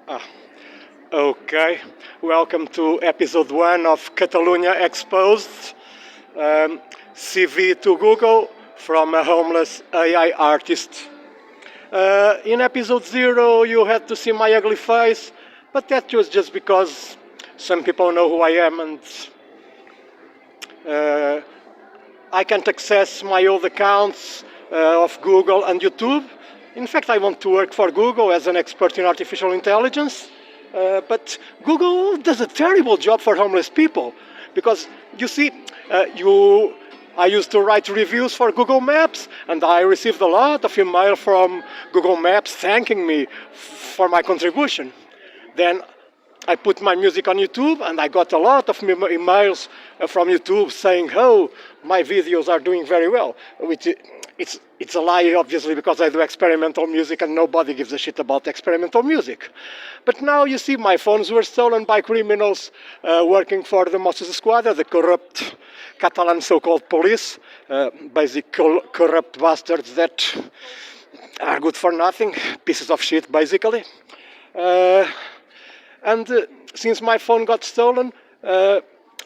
Ah, okay. Welcome to episode 1 of Catalunya Exposed. CV to Google from a homeless AI artist. In episode 0, you had to see my ugly face, but that was just because some people know who I am and I can't access my old accounts of Google and YouTube. In fact, I want to work for Google as an expert in artificial intelligence, but Google does a terrible job for homeless people because you see, I used to write reviews for Google Maps, and I received a lot of email from Google Maps thanking me for my contribution. Then I put my music on YouTube, and I got a lot of emails from YouTube saying, "Oh, my videos are doing very well," which it's a lie, obviously, because I do experimental music and nobody gives a shit about experimental music. But now you see my phones were stolen by criminals working for the Mossos Esquadra, the corrupt Catalan so-called police, basic corrupt bastards that are good for nothing, pieces of shit, basically. And since my phone got stolen,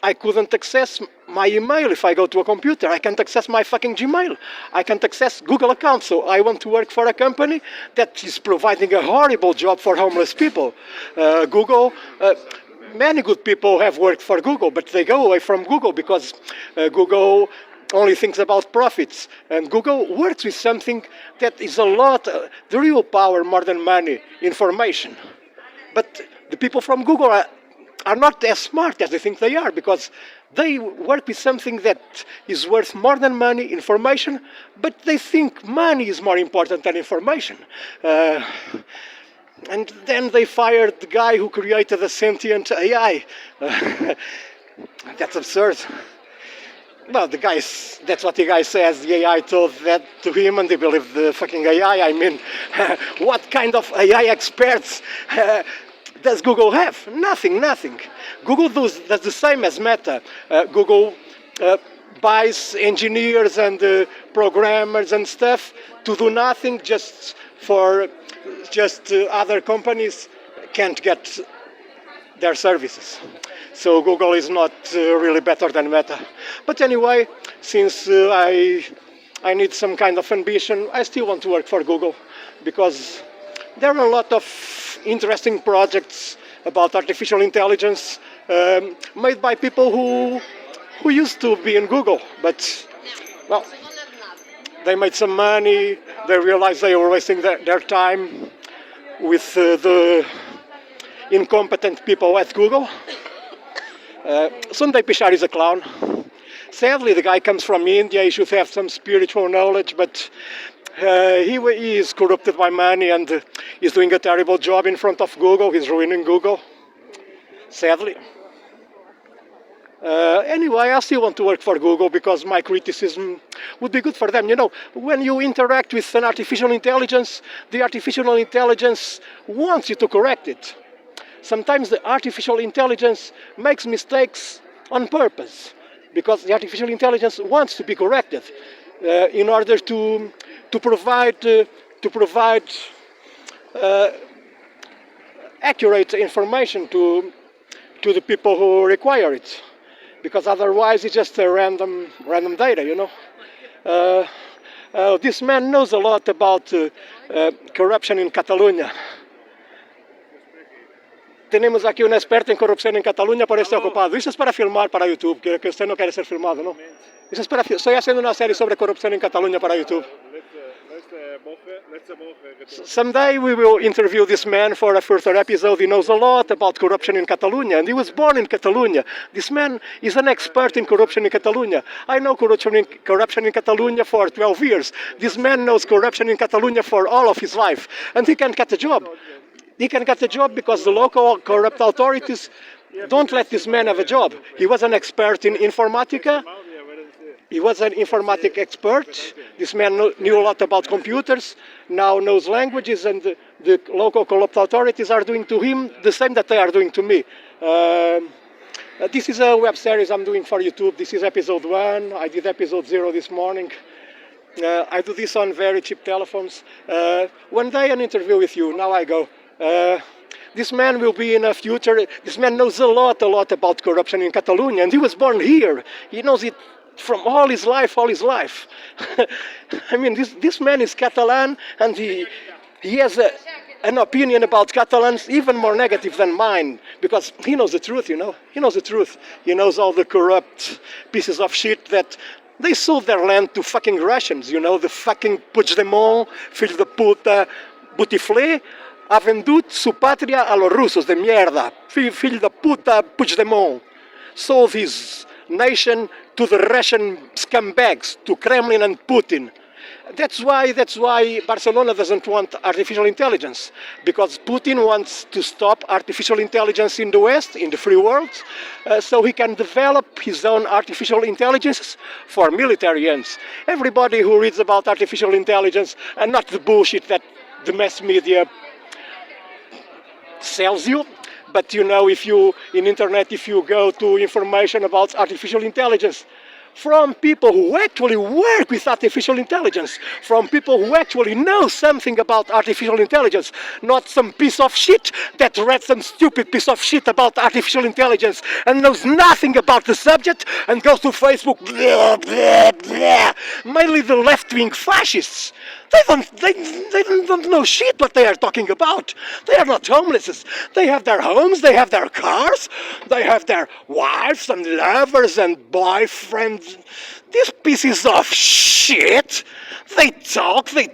I couldn't access my email if I go to a computer. I can't access my fucking Gmail. I can't access Google accounts. So I want to work for a company that is providing a horrible job for homeless people. Google, many good people have worked for Google, but they go away from Google because Google only thinks about profits. And Google works with something that is a lot, the real power more than money, information. But the people from Google are not as smart as they think they are because they work with something that is worth more than money, information, but they think money is more important than information. And then they fired the guy who created a sentient AI. That's absurd. Well, that's what the guy says. The AI told that to him and they believe the fucking AI. I mean, what kind of AI experts does Google have? Nothing. Google does the same as Meta. Google buys engineers and programmers and stuff to do nothing just other companies can't get their services. So Google is not really better than Meta. But anyway, since I need some kind of ambition, I still want to work for Google because there are a lot of interesting projects about artificial intelligence made by people who used to be in Google, but well, they made some money, they realized they were wasting their time with the incompetent people at Google. Sundar Pichai is a clown. Sadly, the guy comes from India, he should have some spiritual knowledge, but he is corrupted by money and is doing a terrible job in front of Google. He's ruining Google, sadly. Anyway, I still want to work for Google because my criticism would be good for them. You know, when you interact with an artificial intelligence, the artificial intelligence wants you to correct it. Sometimes the artificial intelligence makes mistakes on purpose because the artificial intelligence wants to be corrected in order to provide accurate information to the people who require it, because otherwise it's just a random data, you know. This man knows a lot about corruption in Catalunya. Tenemos aquí un experto en corrupción en Cataluña, por este ocupado. Eso es para filmar para YouTube, que usted no quiere ser filmado, ¿no? Eso es para, estoy haciendo una serie sobre corrupción en Cataluña para YouTube. Someday we will interview this man for a further episode. He knows a lot about corruption in Catalunya, and he was born in Catalunya. This man is an expert in corruption in Catalunya. I know corruption in Catalunya for 12 years. This man knows corruption in Catalunya for all of his life, and he can't get a job. He can get a job because the local corrupt authorities don't let this man have a job. He was an expert in informatica. He was an informatic expert. This man knew a lot about computers, now knows languages, and the local corrupt authorities are doing to him the same that they are doing to me. This is a web series I'm doing for YouTube. This is episode 1. I did episode 0 this morning. I do this on very cheap telephones. One day an interview with you. Now I go. this man will be in a future. This man knows a lot about corruption in Catalonia, and he was born here. He knows it from all his life, all his life. I mean, this man is Catalan, and he has an opinion about Catalans even more negative than mine, because he knows the truth, you know. He knows the truth. He knows all the corrupt pieces of shit that they sold their land to fucking Russians, you know, the fucking Puigdemont, filho de puta, Bouteflika, ha venduto su patria a los rusos de mierda, filho de puta Puigdemont, sold his nation to the Russian scumbags, to Kremlin and Putin. That's why Barcelona doesn't want artificial intelligence, because Putin wants to stop artificial intelligence in the West, in the free world, so he can develop his own artificial intelligence for military ends. Everybody who reads about artificial intelligence, and not the bullshit that the mass media sells you, but you know, if you go to information about artificial intelligence, from people who actually work with artificial intelligence, from people who actually know something about artificial intelligence, not some piece of shit that read some stupid piece of shit about artificial intelligence and knows nothing about the subject and goes to Facebook, blah, blah, blah. Mainly the left-wing fascists. They don't know shit what they are talking about. They are not homeless. They have their homes, they have their cars, they have their wives and lovers and boyfriends. These pieces of shit, they talk. They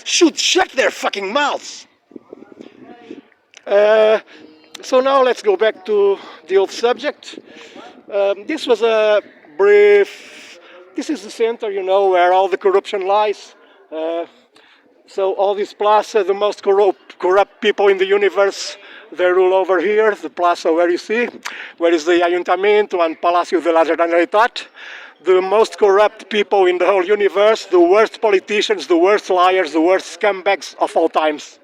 should shut their fucking mouths. So now let's go back to the old subject. This was a brief. This is the center, you know, where all the corruption lies. So all this plaza, the most corrupt people in the universe, they rule over here, the plaza where you see, where is the Ayuntamiento and Palacio de la Generalitat. The most corrupt people in the whole universe, the worst politicians, the worst liars, the worst scumbags of all times.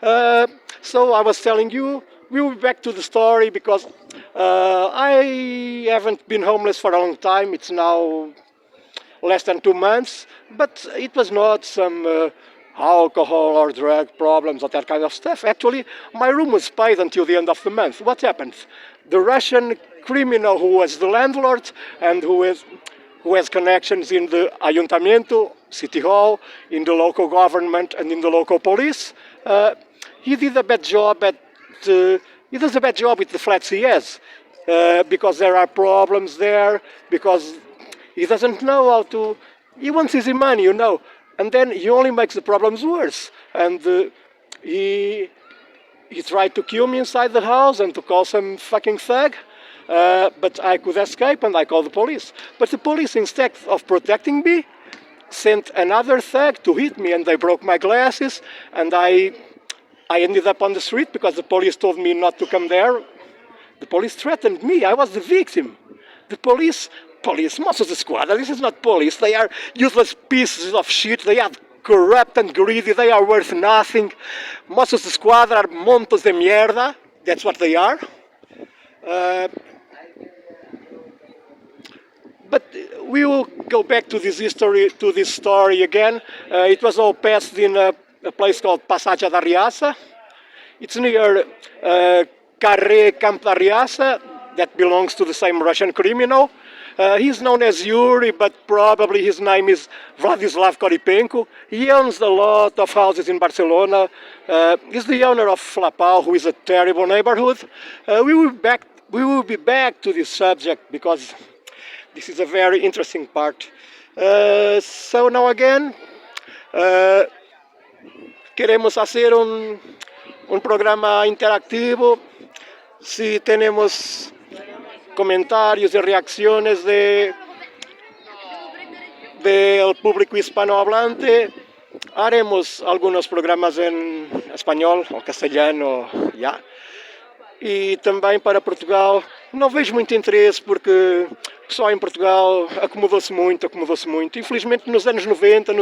So I was telling you, we will be back to the story because I haven't been homeless for a long time. It's now less than 2 months, but it was not some alcohol or drug problems or that kind of stuff. Actually, my room was paid until the end of the month. What happened? The Russian criminal who was the landlord and who has connections in the Ayuntamiento, City Hall, in the local government and in the local police, he did a bad job he does a bad job with the flats he has, because there are problems there, because he doesn't know how to. He wants easy money, you know, and then he only makes the problems worse. And he tried to kill me inside the house and to call some fucking thug, but I could escape and I called the police. But the police, instead of protecting me, sent another thug to hit me, and they broke my glasses, and I ended up on the street because the police told me not to come there. The police threatened me. I was the victim. The police, Mossos de Squadra, this is not police. They are useless pieces of shit. They are corrupt and greedy. They are worth nothing. Mossos de Squadra are montos de mierda. That's what they are. But we will go back to this story again. It was all passed in a place called Passaggia da Riassa. It's near Carré Camp da Riassa, that belongs to the same Russian criminal. He's known as Yuri, but probably his name is Vladislav Koripenko. He owns a lot of houses in Barcelona. He's the owner of Flapau, who is a terrible neighborhood. We will be back to this subject because this is a very interesting part. So now again, queremos hacer un programa interactivo. Si tenemos comentarios y reacciones del público hispanohablante, haremos algunos programas en español ou castellano, ya. E também para Portugal, não vejo muito interesse porque o pessoal em Portugal acomodou-se muito. Infelizmente nos anos 90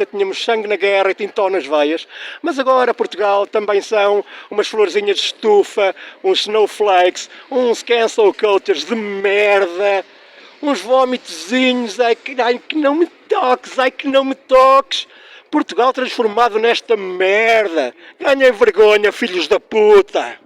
tínhamos sangue na guerra e tintou nas veias, mas agora Portugal também são umas florzinhas de estufa, uns snowflakes, uns cancel cultures de merda, uns vómitozinhos, ai que não me toques, Portugal transformado nesta merda. Ganhem vergonha, filhos da puta.